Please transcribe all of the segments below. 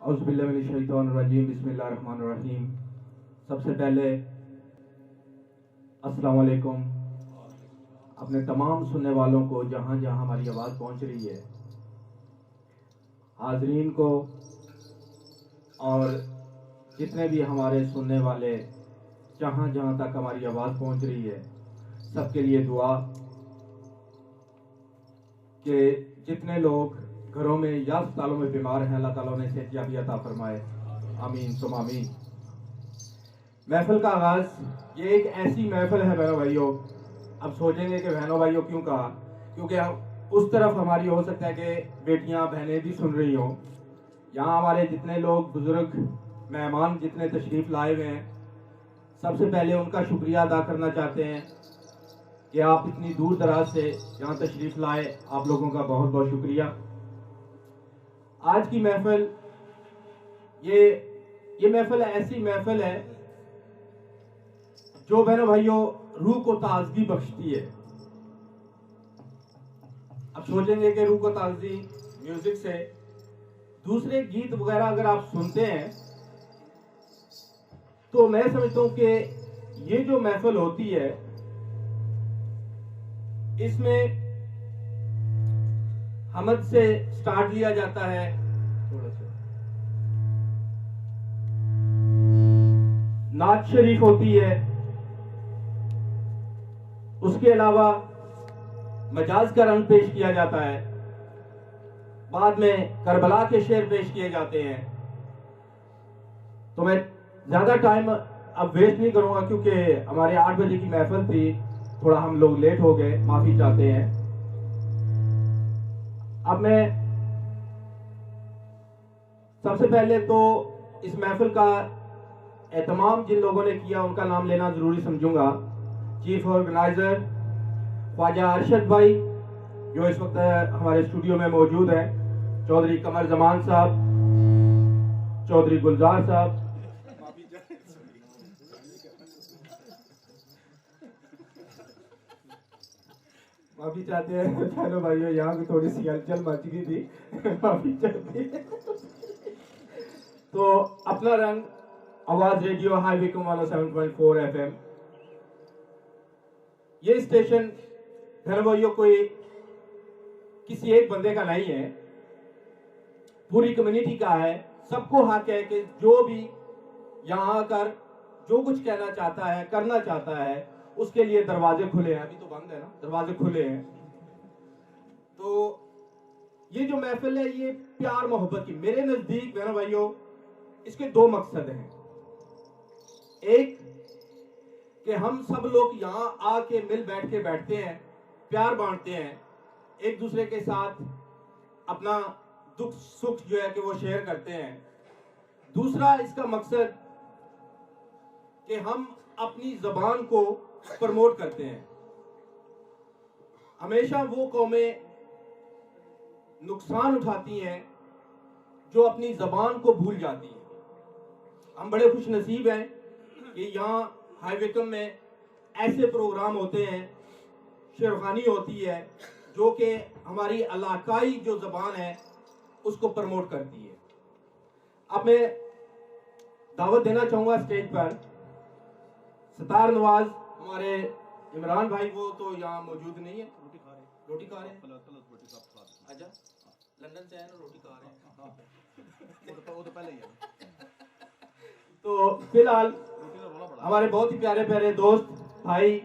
औज़ुबिल्लाहिमिनश्शैतानिर्रजीम बिस्मिल्लाहिर्रहमानिर्रहीम। सबसे पहले अस्सलाम वालेकुम। अपने तमाम सुनने वालों को जहाँ जहाँ हमारी आवाज़ पहुँच रही है, हाज़रीन को और जितने भी हमारे सुनने वाले जहाँ जहाँ तक हमारी आवाज़ पहुँच रही है, सबके लिए दुआ कि जितने लोग घरों में या अस्पतालों में बीमार हैं, अल्लाह ताला उन्हें सेहतयाबी अता फरमाए। आमीन सुम आमीन। महफिल का आगाज़ ये एक ऐसी महफिल है बहनों भाइयों, अब सोचेंगे कि बहनों भाइयों क्यों कहा, क्योंकि उस तरफ हमारी हो सकता है कि बेटियां बहनें भी सुन रही हों। यहाँ हमारे जितने लोग बुजुर्ग मेहमान जितने तशरीफ़ लाए हुए हैं, सबसे पहले उनका शुक्रिया अदा करना चाहते हैं कि आप इतनी दूर दराज से यहाँ तशरीफ़ लाए। आप लोगों का बहुत बहुत शुक्रिया। आज की महफिल ये महफिल ऐसी महफिल है जो बहनों भाइयों रूह को ताजगी बख्शती है। अब सोचेंगे कि रूह को ताजगी म्यूजिक से, दूसरे गीत वगैरह अगर आप सुनते हैं तो मैं समझता हूं कि ये जो महफिल होती है इसमें हमद से स्टार्ट लिया जाता है, थोड़ा सा नात शरीफ होती है, उसके अलावा मजाज का रंग पेश किया जाता है, बाद में करबला के शेर पेश किए जाते हैं। तो मैं ज्यादा टाइम अब वेस्ट नहीं करूंगा क्योंकि हमारे 8 बजे की महफिल थी, थोड़ा हम लोग लेट हो गए, माफी चाहते हैं। अब मैं सबसे पहले तो इस महफिल का एहतमाम जिन लोगों ने किया उनका नाम लेना जरूरी समझूंगा। चीफ ऑर्गेनाइजर ख्वाजा अरशद भाई जो इस वक्त हमारे स्टूडियो में मौजूद है, चौधरी कमर जमान साहब, चौधरी गुलजार साहब, माफी चाहते हैं। चलो भाइयों, यहाँ भी थोड़ी सी हलचल मच गई थी, माफी चाहते हैं। तो अपना रंग आवाज रेडियो हाई विकम 107.4 FM, ये स्टेशन भाइयों कोई किसी एक बंदे का नहीं है, पूरी कम्युनिटी का है। सबको हक है कि जो भी यहाँ आकर जो कुछ कहना चाहता है, करना चाहता है, उसके लिए दरवाजे खुले हैं। अभी तो बंद है ना, दरवाजे खुले हैं। तो ये जो महफिल है ये प्यार मोहब्बत की, मेरे नजदीक बहनों भाइयों इसके दो मकसद हैं। एक कि हम सब लोग यहाँ आके मिल बैठ के बैठते हैं, प्यार बांटते हैं, एक दूसरे के साथ अपना दुख सुख जो है कि वो शेयर करते हैं। दूसरा इसका मकसद कि हम अपनी जबान को प्रमोट करते हैं। हमेशा वो कौमें नुकसान उठाती हैं जो अपनी जबान को भूल जाती हैं। हम बड़े खुश नसीब हैं कि यहाँ हाई विकम में ऐसे प्रोग्राम होते हैं, शेरखानी होती है जो कि हमारी इलाकाई जो जबान है उसको प्रमोट करती है। अब मैं दावत देना चाहूंगा स्टेज पर सतार नवाज हमारे इमरान भाई, वो तो यहाँ मौजूद नहीं है, रोटी खा रहे हैं। अच्छा, लंदन से आए ना, रोटी खा रहे हैं। वो तो पहले ही है। तो फिलहाल हमारे बहुत ही प्यारे प्यारे दोस्त भाई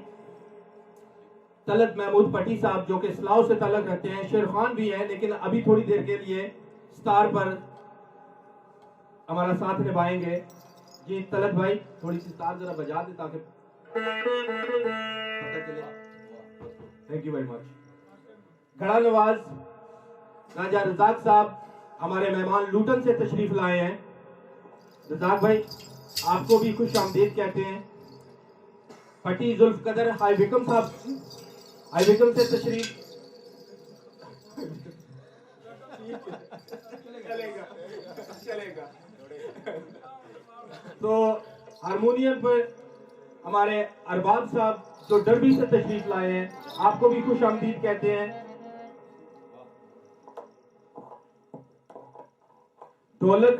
तलत महमूद पट्टी साहब जो कि इस्लाह से ताल्लुक रखते हैं, शेरखान भी है लेकिन अभी थोड़ी देर के लिए स्टार पर हमारा साथ निभाएंगे। जी तलत भाई, थोड़ी सी स्टार जरा बजा दे ताकि पता चले। Thank you very much. घड़ा नवाज राजा रजाक साहब हमारे मेहमान लूटन से तशरीफ लाए हैं। रजाक भाई आपको भी खुश आमदीद कहते हैं। पट्टी जुल्फ कदर हाई विकम साहब, हाई विकम से तशरीफ चलेगा। तो हारमोनियम पर हमारे अरबाब साहब जो डरबी से तशरीफ लाए हैं, आपको भी खुश आमदीद कहते हैं। ढोलक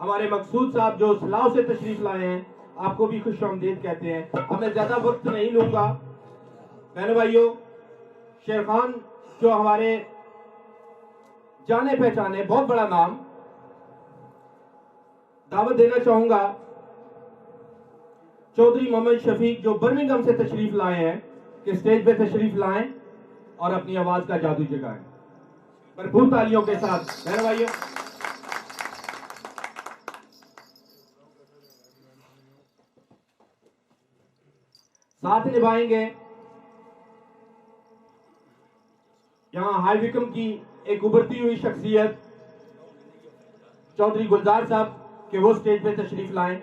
हमारे मकसूद साहब जो सलाह से तशरीफ लाए हैं, आपको भी खुशामदीद कहते हैं। अब मैं ज्यादा वक्त नहीं लूंगा। बहनों भाइयों, शेर खान जो हमारे जाने पहचाने बहुत बड़ा नाम, दावत देना चाहूंगा चौधरी मोहम्मद शफीक जो बर्मिंघम से तशरीफ लाए हैं कि स्टेज पे तशरीफ लाएं और अपनी आवाज का जादू जगाएं। भरपूर तालियों के साथ बहनों भाइयों। साथ निभाएंगे यहां हाई विकम की एक उभरती हुई शख्सियत चौधरी गुलजार साहब कि वो स्टेज पे तशरीफ लाएं।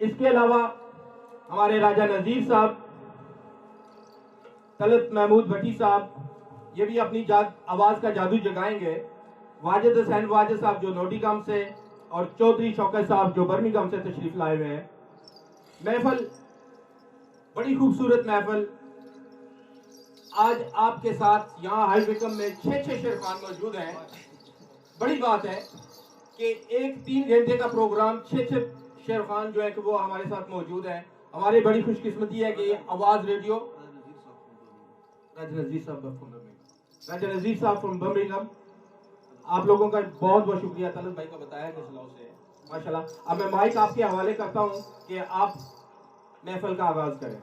इसके अलावा हमारे राजा नजीर साहब, तलत महमूद भट्टी साहब, ये भी अपनी आवाज का जादू जगाएंगे। वाजिद हुसैन वाजिद साहब जो नोटिकम से और चौधरी शौकत साहब जो बर्मिंघम से तशरीफ लाए हुए हैं। महफल बड़ी खूबसूरत महफल। आज आपके साथ यहाँ हाई विकम में 6 शेर खान मौजूद हैं। बड़ी बात है कि एक 3 घंटे का प्रोग्राम 6 शेर खान जो है कि वो हमारे साथ मौजूद है। हमारी बड़ी खुशकिस्मती है कि आवाज रेडियो राजा नजीर साहब फ्रॉम बर्मिंघम, आप लोगों का बहुत बहुत शुक्रिया। तलत भाई का बताया कि सलाह से माशाल्लाह। अब मैं माइक आपके हवाले करता हूं कि आप महफल का आगाज करें।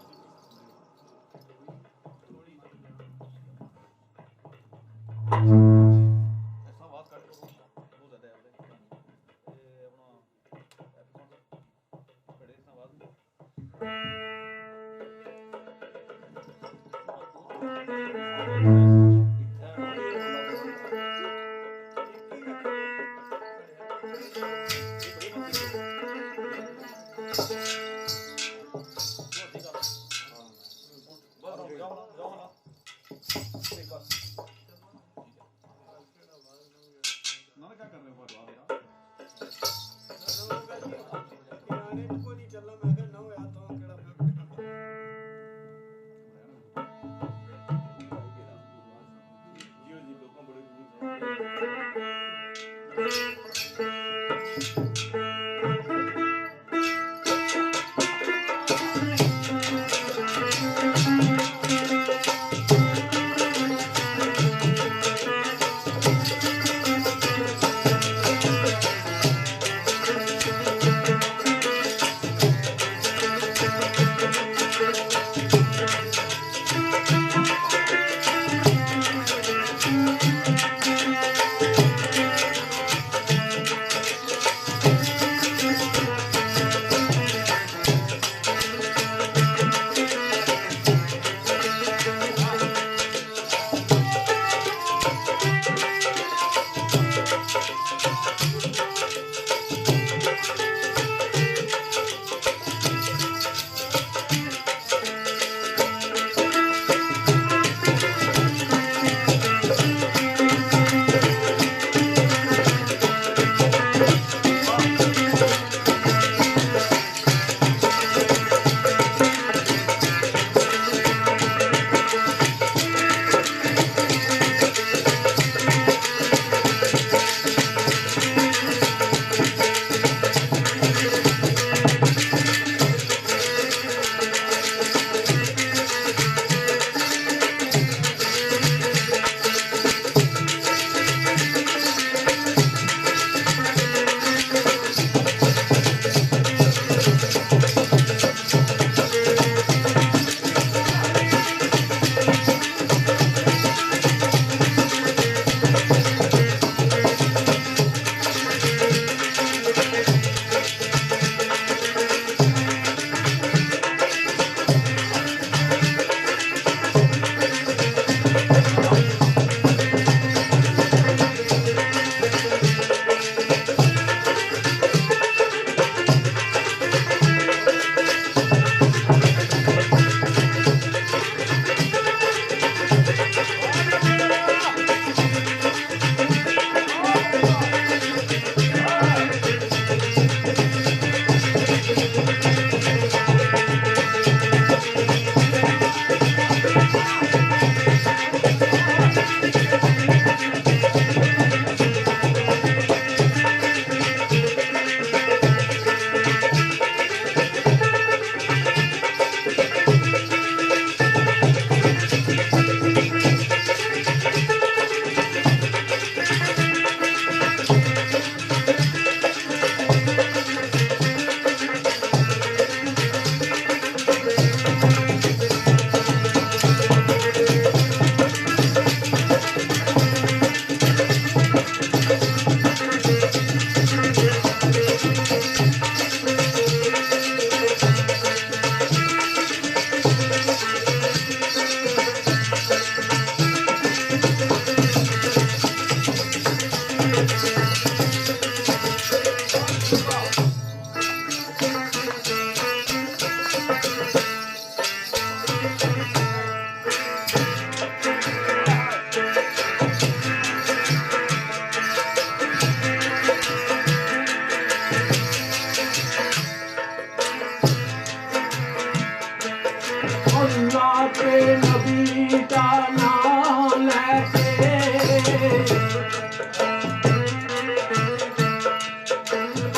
के नबी का नाम लेके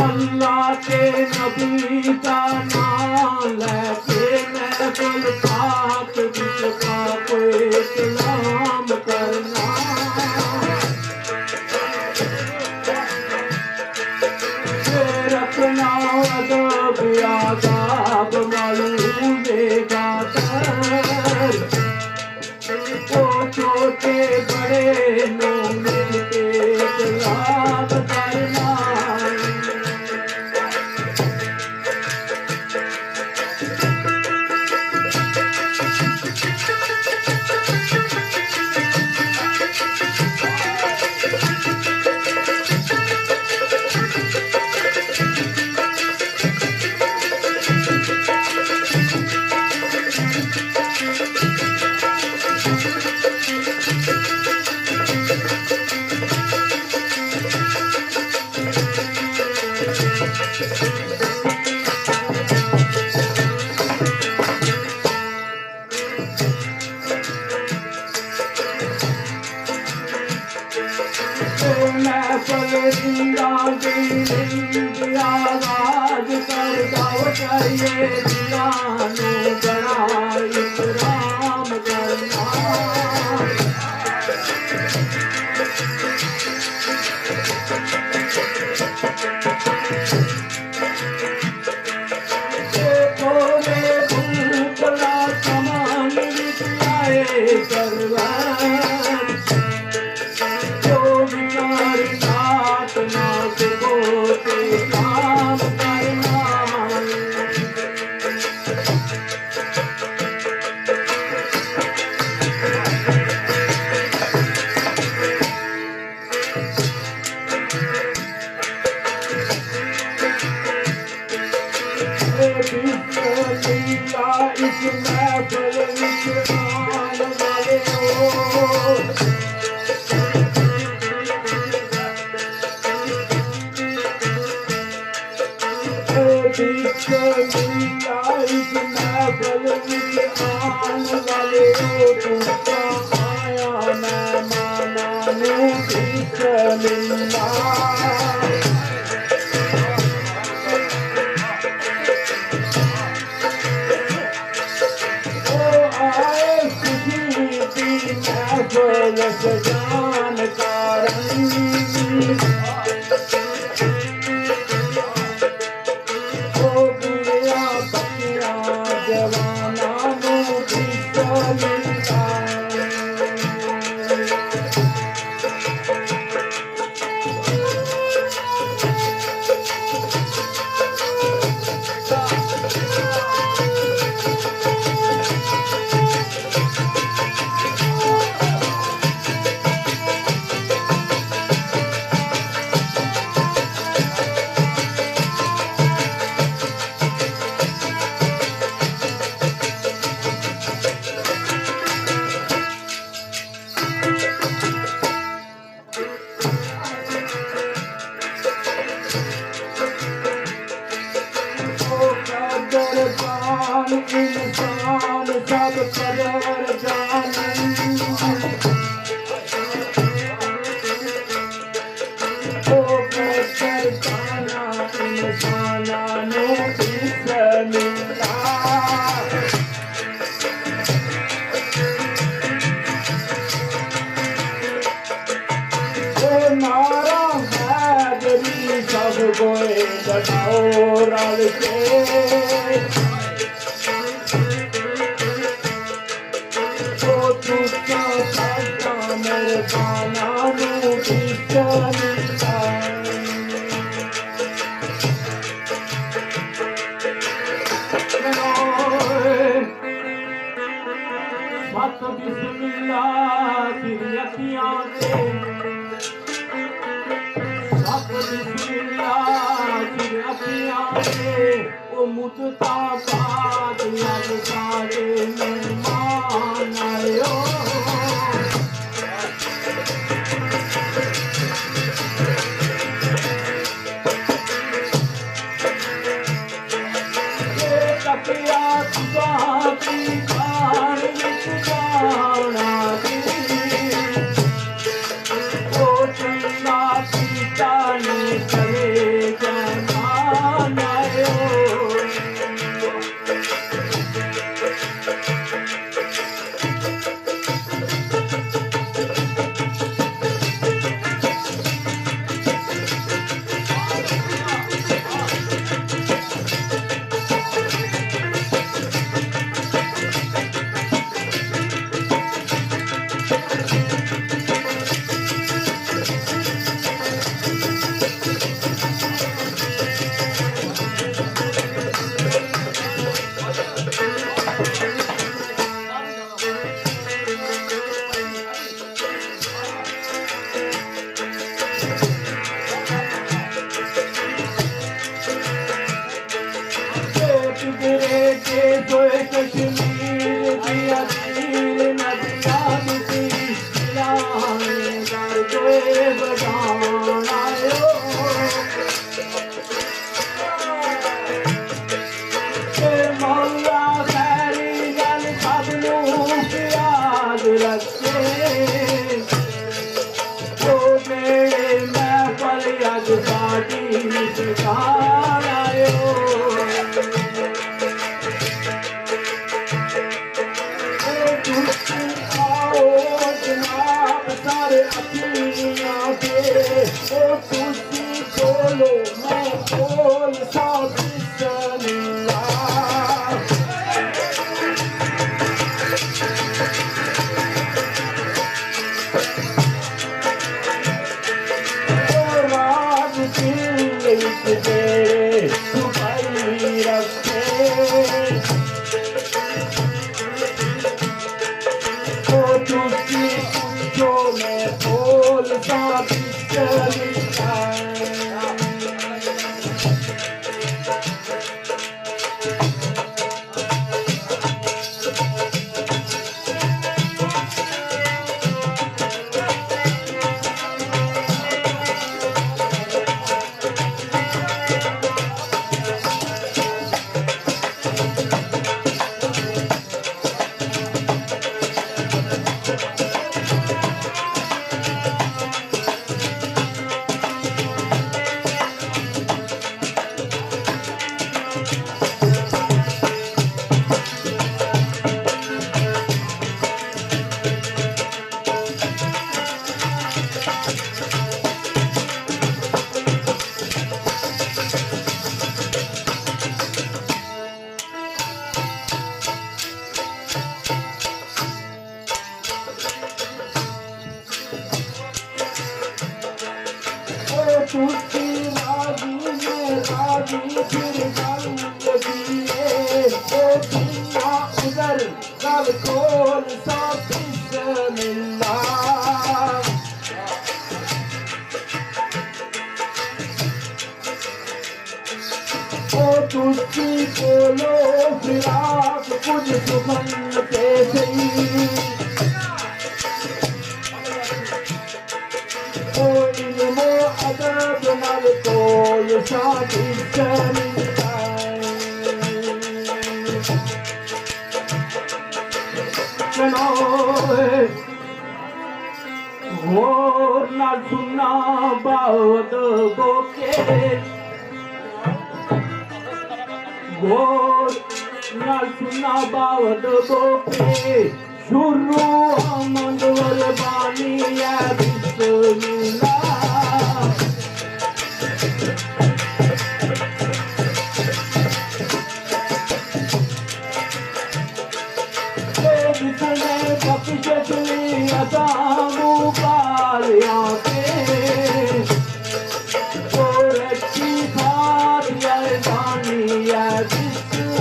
अल्लाह के नबी का नाम लेके मैं गुल पाक जिसका कोई सलाम करना फिर अपना अदब आदाब मालूम गातर वो छोटे बड़े लोग मिलके सलाम करना आवाज कर गाओ चाहिए दिलानू बड़ा इकराम करना थोड़े भूखला समान निकलाए सरवर जो बिचारी नात नात बोते काम करना इस महफिल विच आने वाले हो आया मैं माना आए खुशी की महफिल सजान कारण इंसान सब कदर जाने ओ कदर जाना इंसाना नो बिस्मिल्लाह ओ नारा हैदरी सब कोई बताओ रल के सत बिस्मिल्लाह तेरी अखियां से सत बिस्मिल्लाह तेरी अखियां से ओ मुद्दा बाद लग सारे मेहमान आयो तकिया की खान याद रखे तो मेरे महफल अज साडी सरकार आयो आओ जनाब सारे अखियां पे तुसी बोलो मैं बोल सा बिस्मिल्लाह तेरे छुपाई रखे तो तुझी पूछो मैं बोल सा तुझी राजी में राजी फिर गंग दिए बिना उधर कल खोल सा बिस्मिल्लाह तुझी बोलो फिराक कुछ सुमन के सही अदब नल कोई शादी चलो और न सुना बहुत गोके और न सुना बहुत गोके शुरू हमद वल बानी है बिस्मिल्लाह बख्शली अदामू कालिया के और अच्छी बात ये जानी है बिस्मिल्लाह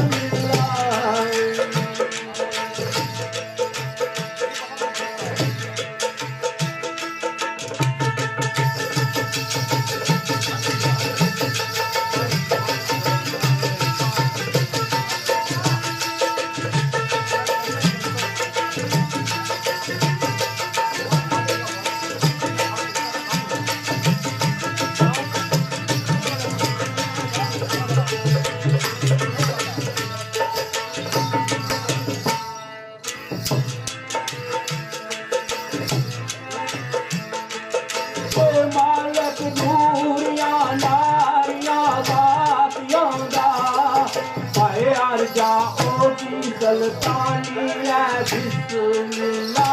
जाओ की सल्तानी है बिस्मिल्लाह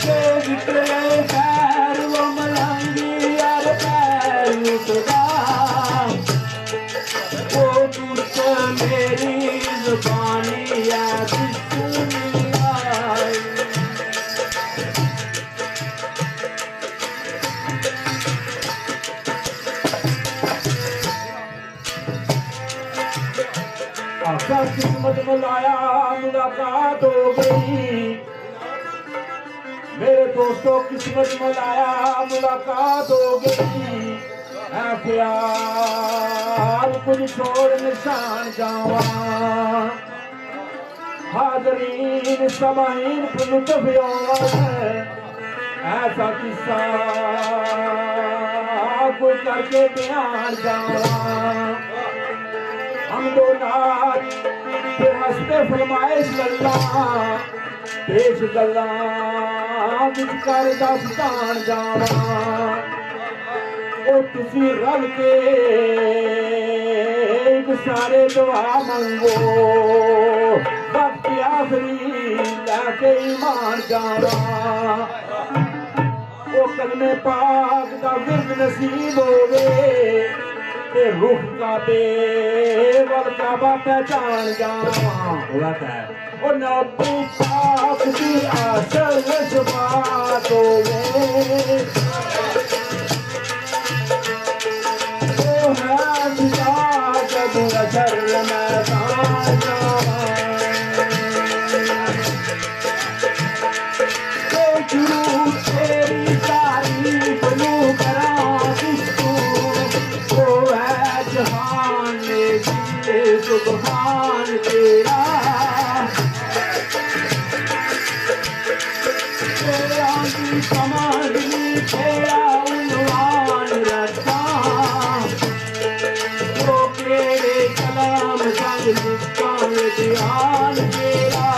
के निकले पैर वो मलंगी यार पैर उठा वो दूत मेरी जुबानी है बिस्मिल्लाह आका किस्मत बुलाया मुलाकात हो गई मेरे दोस्तों किस्मत बुलाया मुलाकात हो गई है ख्याल कुछ छोड़ निशान जावा हाजरीन समाइन लुत्फ ऐसा किस्सा कोई करके बयान जावा हम दो नाथ वास्ते फरमाइश गल्लां पेश गल्लां विचकार दस्तान जावां ओ तुसी रल के एक सारे दुआ मंगो वक्त आखिरी लैके ईमान जावां ओ कलमे पाक दा विरद नसीब होवे ते रुख का बे वल काबा पहचान जावां ओ नबी पाक दी असल शफाअत होवे ओ है बिदा जब नजर मैदान जावां ओ तेरी तारीफ नू करां किस्तू ओ है जहान में सुभान तेरा तेरा की समाधि तेरा उन्वान रखा ओ तेरे कलाम संग लिखा ध्यान तेरा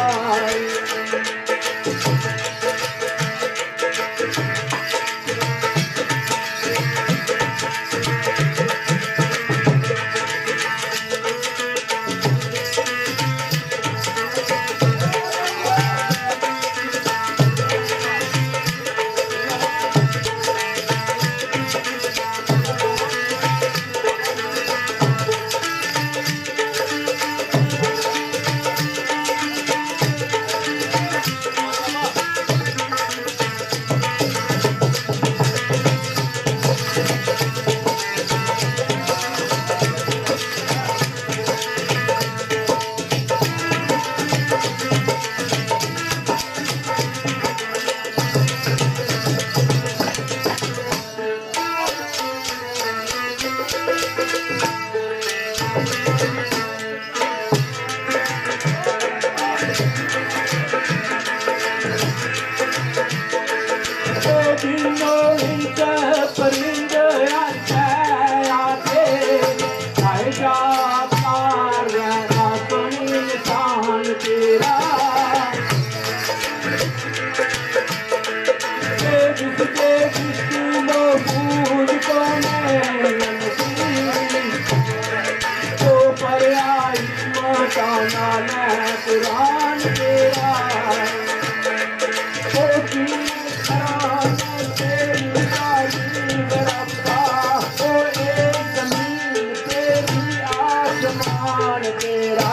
कुरान तेरा ओ की तेरी तारीफ रब्बा ओ एक जमीन तेरी आसमान तेरा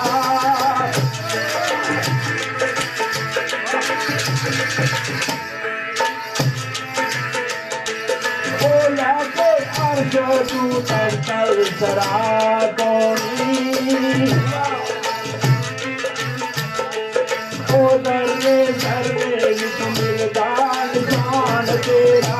ओ लाके अर्श तू तर सरा कौनी ओ दर्रे दर्रे मिलदान जान तेरा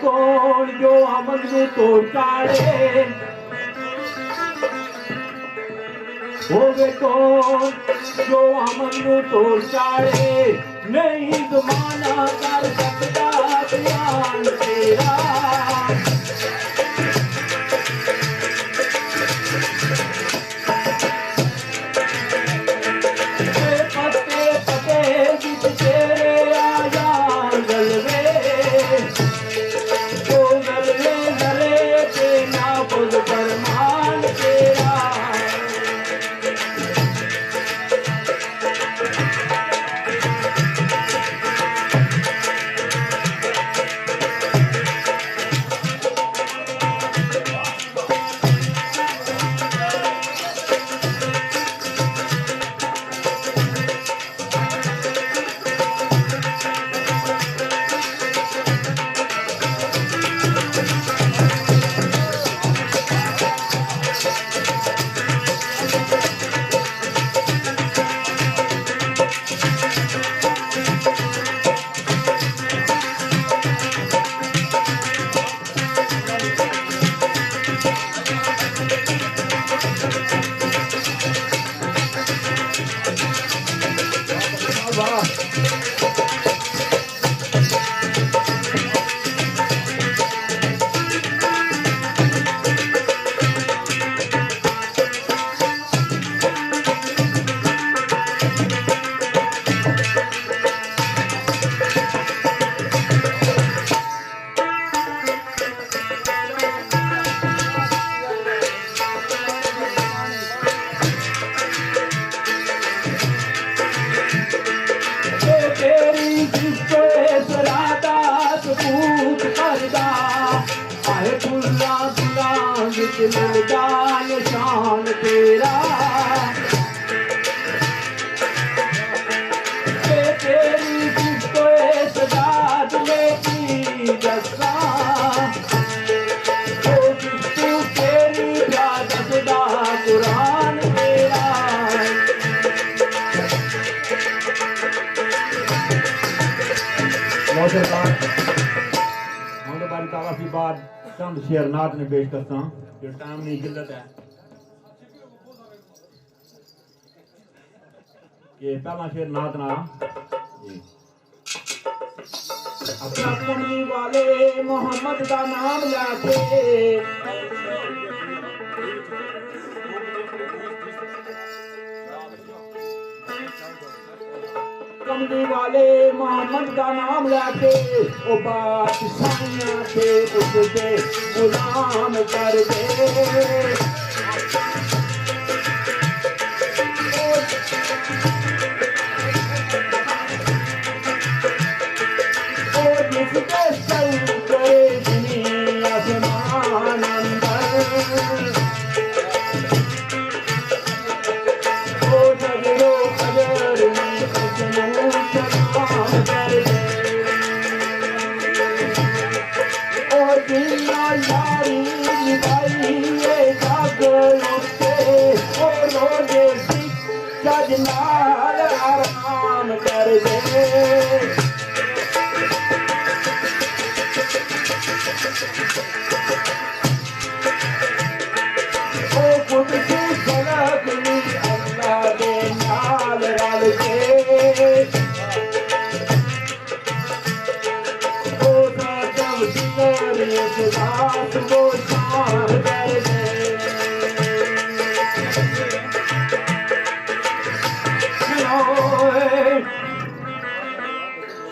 कौन जो अमन को तोड़ चाड़े होवे कौन जो अमन को तोड़ चाड़े नहीं जमाना कर सकता ध्यान तेरा पत्ते पते जित तेरे आया गलवे तो गलवे गले के नाबुद फरमान तेरा मिलदान शान तेरा तेरी जिसको सदात में की जसा तो जिसको तेरी इजाजत दा कुरान तेरा बारी ताला की बात चंद शेरनाथ ने पेश करता जो टाइम नहीं किल्लत है ये पहला शेरनाथ ना अपना कमली वाले मोहम्मद का नाम लाके कमली वाले मोहम्मद का नाम लाके ओ बादशाहियां थे उसके गुलाम कर दे जिसके चल गए दुनिया आसमान अंदर ओ नजरो कदर में उसने सलाम कर दे ओ दुनिया यारी निभाई ये जाग उठे ओ रोजे सजनाल आराम कर दे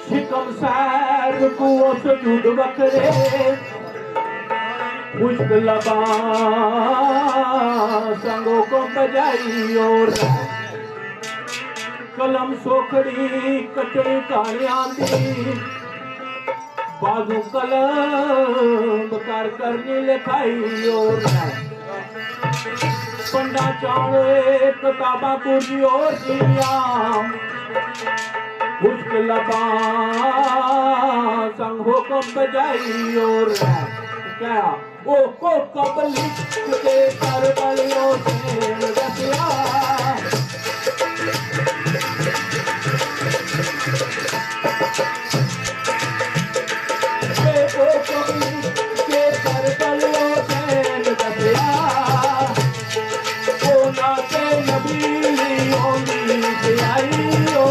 शिकम सैर को सजूद बकरे खुश्क लबा संगों को बजाई और कलम सोखड़ी कटड़ी कहानियां दी बाजू कलम कर करनी लिखाई और पंडा चावे किताबा कुर्सी और दिया खुश्क लबा संगों को बजाई और क्या ओ को कबल के करबलियों से रसिया ओ कबल के करबलियों से रसिया ओ नाते नबी ओनी से आई ओ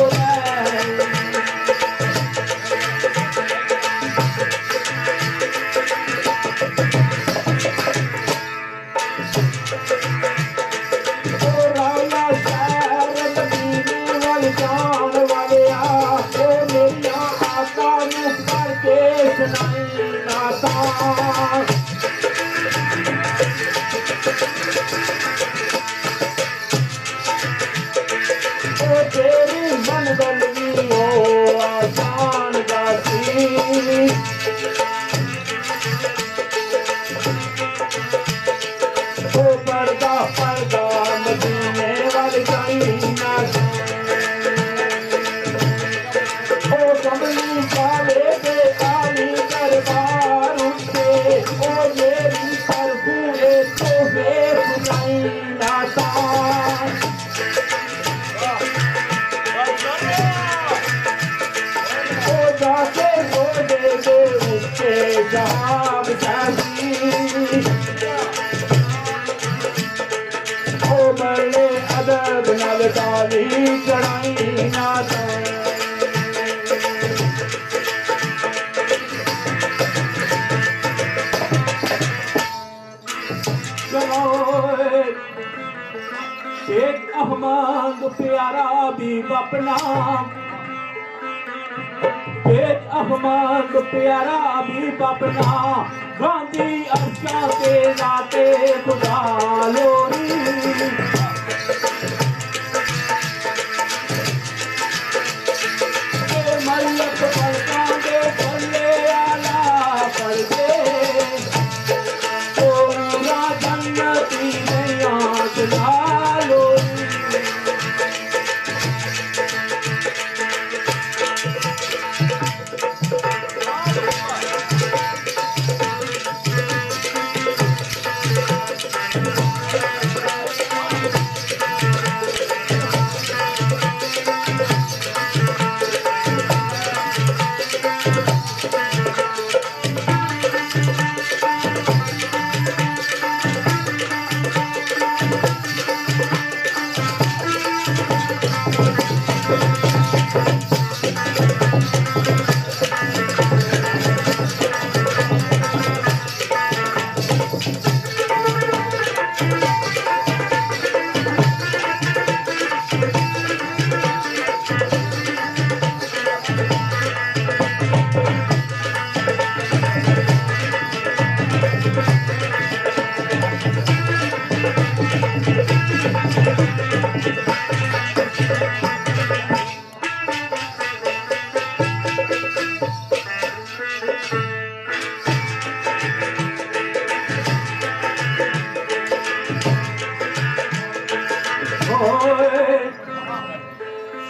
अहमद प्यारा भी अपना, बेच अहमद प्यारा भी अपना, गांधी अर्शा के जाते खुदा लोरी। मल्लक पलकां दे पल्ले आला पड़ दे, पूरा जन्नती नैया चला लोरी।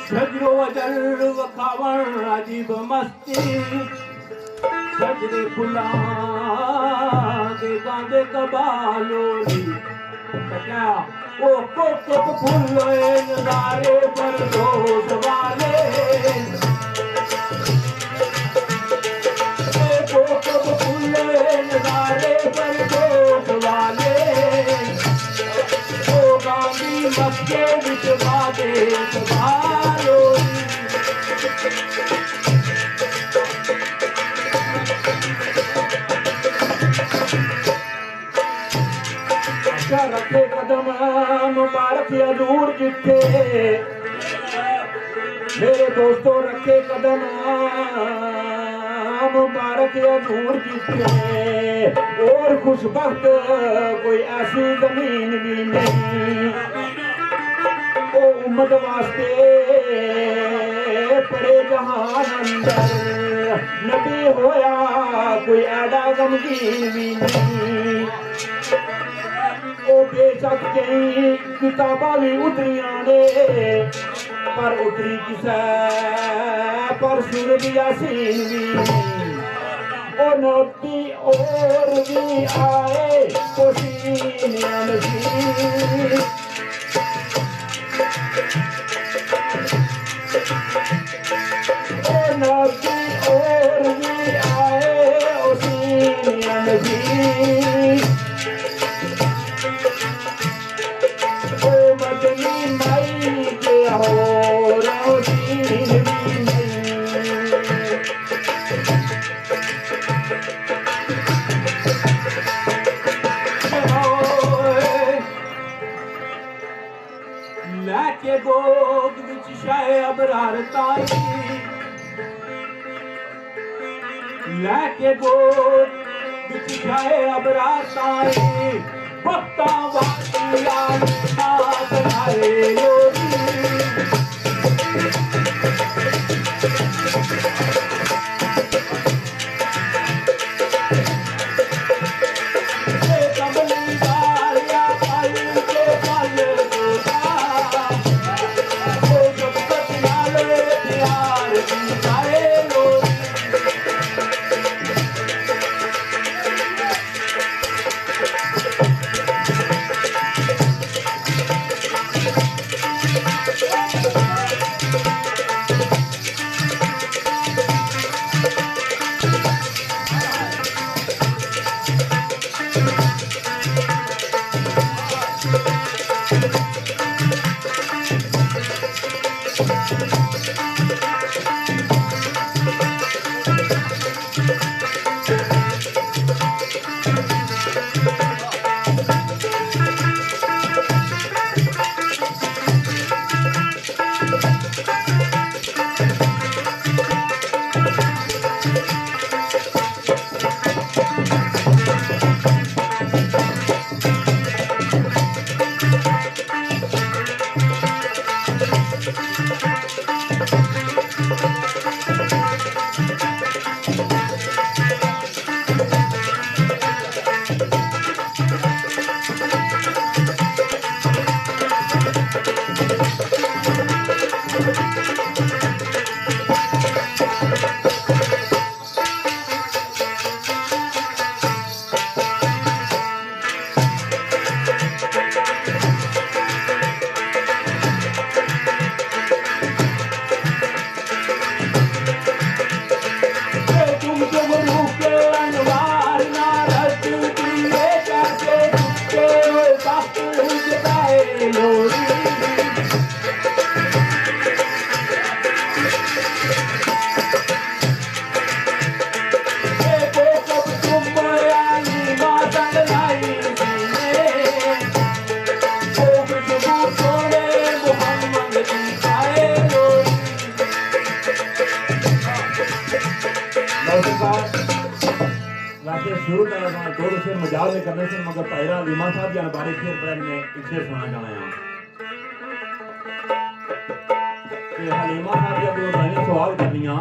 सजरो वजल वखावण अजीब मस्ती, सजरे फुला के गांदे कबालोरी। क्या ओ कोको फूले नजारे पर दोस्त वाले, कोको फूले नजारे पर दोस्त वाले, ओ गांधी मस्के विच बादे कबालोरी। रखे कदम मुबारक हजूर जिथे, मेरे दोस्तों रखे कदम मुबारक हजूर जिथे, और खुशबख्त कोई ऐसी जमीन भी नहीं। ओ उम्मत वास्ते परे जहान अंदर नबी होया कोई ऐडा गमगीन भी नहीं। ओ बेशक कई किताबां भी उतरियां ने, पर उतरी किसे पर सूरत यासीन भी नहीं। ओ नबी और भी आए तो सीनिया नसीब, ओ नबी और भी आए ओ सीनिया नसीब। मदनी माई के हो रोशीन भी नहीं। लैके गोद विच शाए अबरार ताई, लैके गोद विच शाए अबरार ताई, भक्ता वासिया नाथ नारे लोरी। कमली वालिया पल के पल दूता, ओ जब तक नाले प्यार की जाए लोरी। और सरकार वैसे शुरू में दो शेर मजाक में करने से मगर पैरा लीमा साहब या बारे शेर पर मैं एक शेर सुनाना चाहना है कि हलीमा साहब जब वो मैंने सवाल कर लिया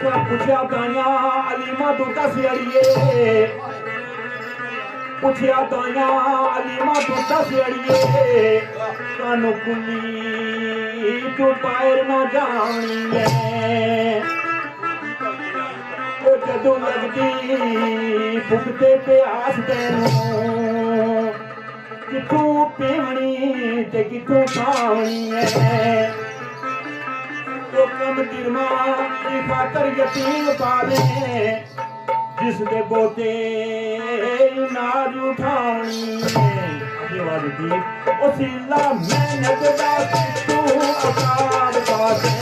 क्या पूछा ताया अलीमा तू दस अड़िए पूछा ताया अलीमा तू दस अड़िए कानू कुली तू पैर न जानी है ओ जदों लगदी फुकते प्यास तैनूं किथों पीवनी ते किथों खावनी है ओ कम दिरमा की खातर यतीम पाले जिस दे बोते नाज उठावनी है आवाज दी ओ सिला मेहनत दा तू आकार पासे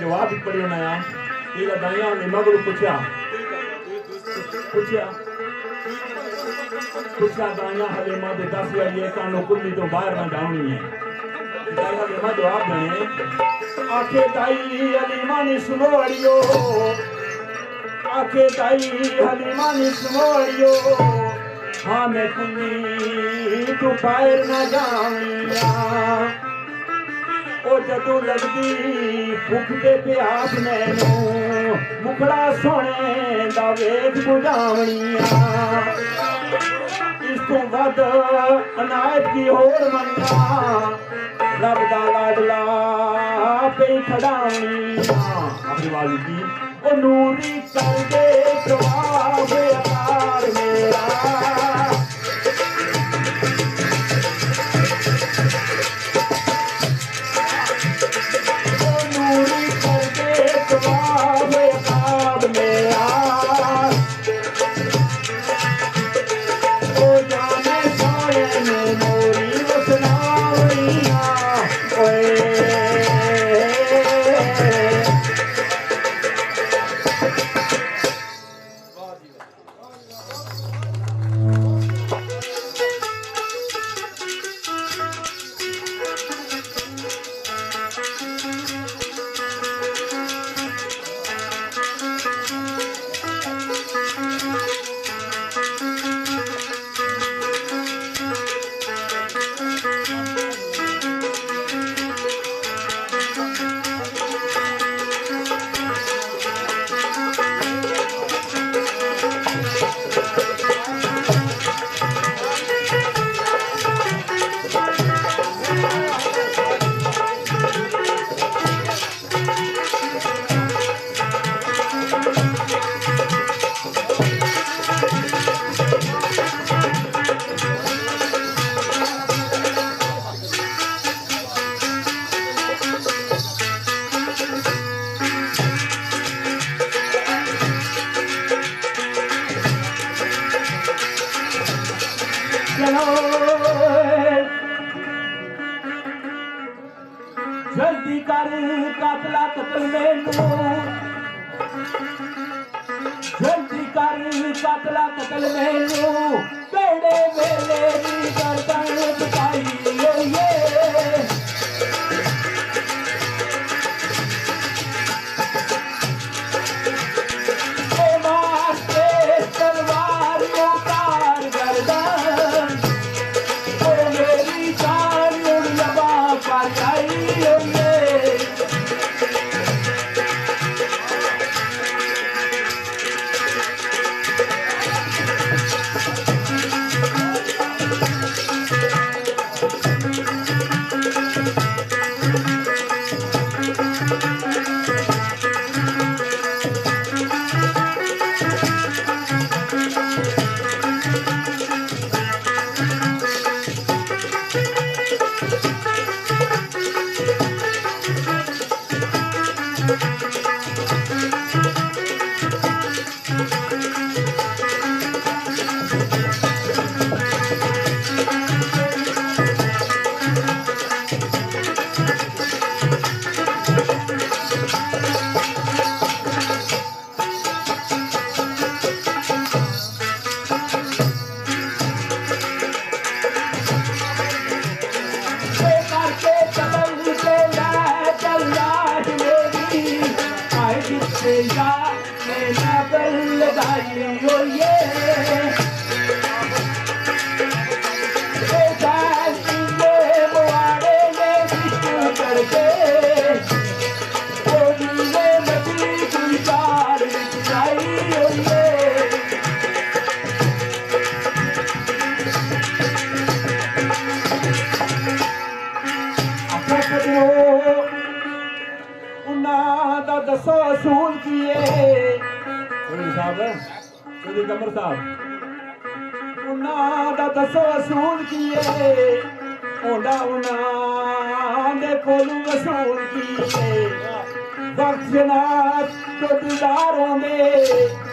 जवाब भी पढ़ियो नया ये दाइया लिमा को पूछा दाइया हलीमा तो दस ये कानू कुल्ली तो बाहर ना जानी है दाइया हलीमा जवाब देने आखे दाई हलीमा ने सुनो अड़ियो आखे दाई हलीमा ने सुनो अड़ियो हाँ मैं कुल्ली तू बाहर ना जानिया ओ जदों लगदी भुख ते प्यास मैनू मुखड़ा सोने दा वेख बुझावनिया इस तो वध अनायत की होर मंगा रब दा लाडला पे खड़ावनिया अपनी आवाज दी ओ नूरी कर दे जवाब अकार मेरा जल्दी कर काफिला कतल मैनू जल्दी कर काफिला कतल मैनू केड़े वेले दी गर्दन बताई ये बेजा में नकल लगाई हो ये मुआरे में विष्णु करके बोली में मछली कोई चार बिछाई हो ये दसो असूल किए कमर साहब उन्होंने दसो असूल किए उन्होंने कोलू असूल किए वक्त जनाब तो दीदार होंगे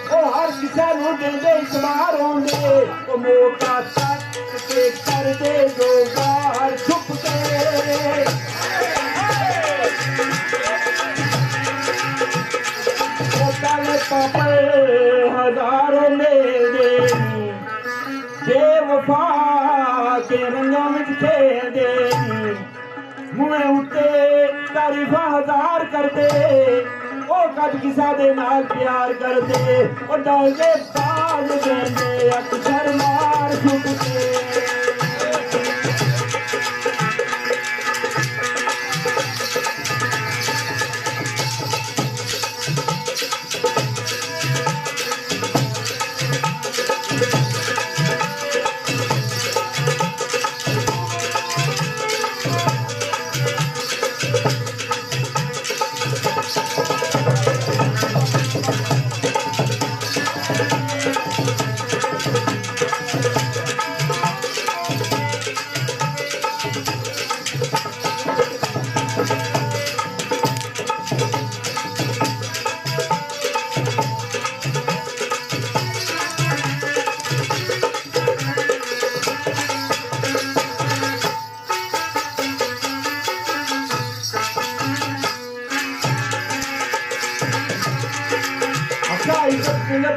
वो हर किसी को देंगे इतबार होंगे वो मोटा तक के कर दे जो बाहर छुप के पापड़ हजारों मेरे बेवफा के रंगों में खेल दे मुँह उठे तारीफा हजार कर दे ओ कद किसा दे नाल प्यार कर दे और डाल के बाल देंगे अक्सर मार छुप के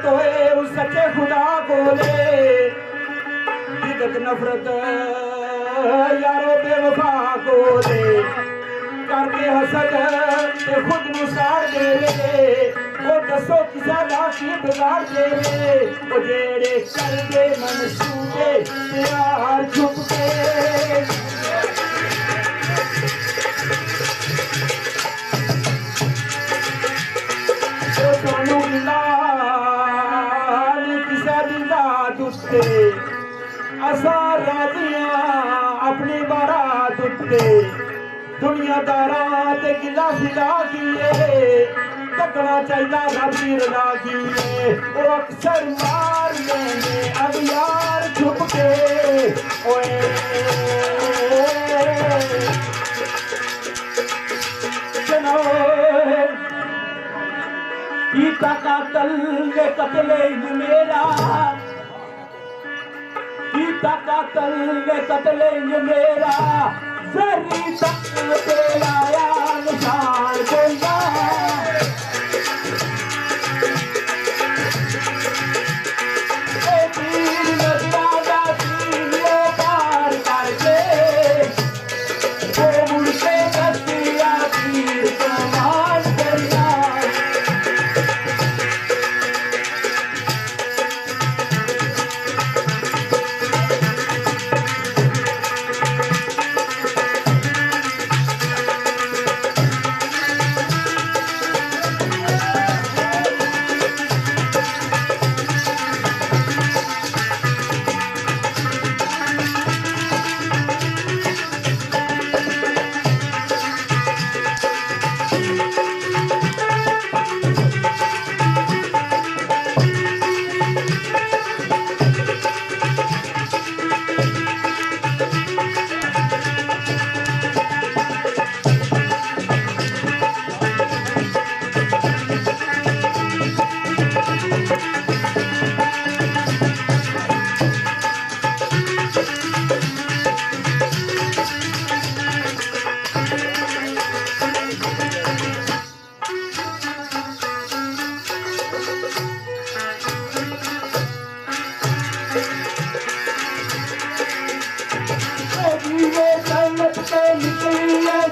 तो है उस सच्चे खुदा को ले जिदत नफरत यारो बेवफा को ले करके हसद ते खुद नुसार दे ले वो दसो किसा लाखी बिगाड़ दे ले वो जेड़े कर दे मनसूबे प्यार छुप के असा राजियां अपनी बारात उत्ते दुनियादारा ते गिला फिला किए तकना चाहिए रब की रजा किए वो अक्सर मार लेंगे अब यार छुप के ओए चलो गीता का तल कतले मेरा गीता का कतलेंगे मेरा जरी तक तेरा या निशान बोलना तीर नजरा तीर पार करके वो मुड़के दस्तिया तीर को मार करना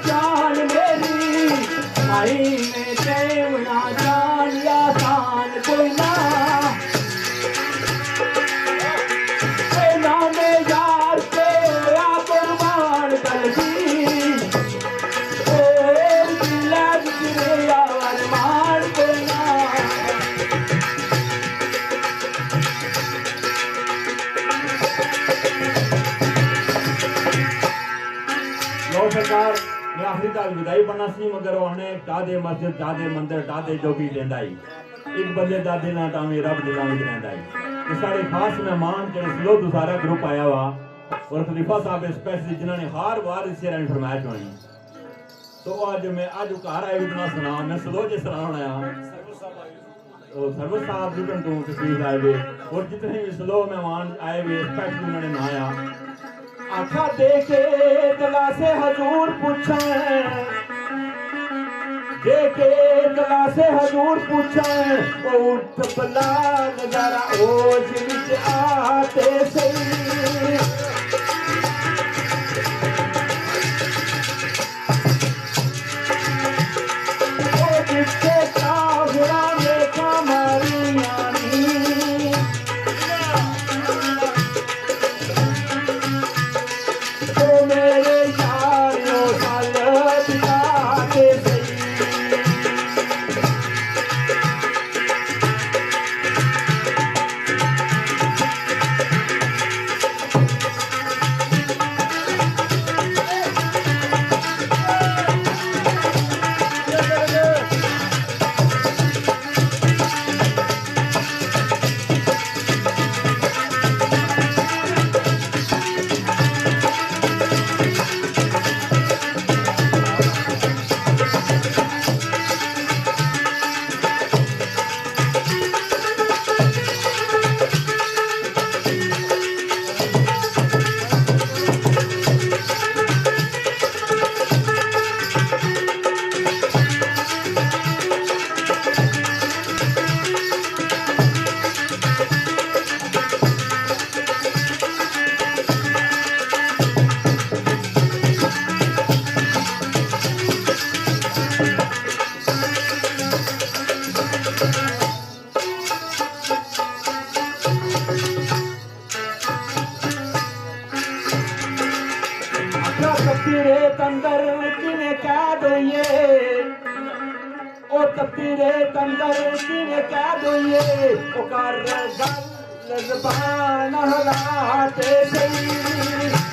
जान मेरी आई में देवना जान विदाई बनना सी मगर उन्हें टादे मस्जिद टादे मंदिर टादे जो भी देंदा ही एक बंदे दा दिल ना तावी रब दिलां विच रहंदा ही ते साडे खास मेहमान जेड़े स्लो दूसरा ग्रुप आया हुआ और खलीफा साहब स्पेशली जिन्होंने हर बार इस तरह फरमाइश होनी तो आज मैं आज घर आए इतना सुना मैं स्लो जे सुनाना आया तो सर्विस साहब रिटर्न टू तस्वीर आए हुए और जितने भी स्लो मेहमान आए हुए स्पेशली उन्होंने नहाया आखा देखे दिला से हजूर पूछें देखे दिला से हजूर पूछें ओ उठ बला नजारा ओज विच आते सही ओ जिसके काफिरा में कमारियां मेरे यारों साल बिताते सही ततीरे तंदर किने कह दोइए ओ ततीरे तंदर किने कह दोइए ओ कर गल ज़बान हलाते सही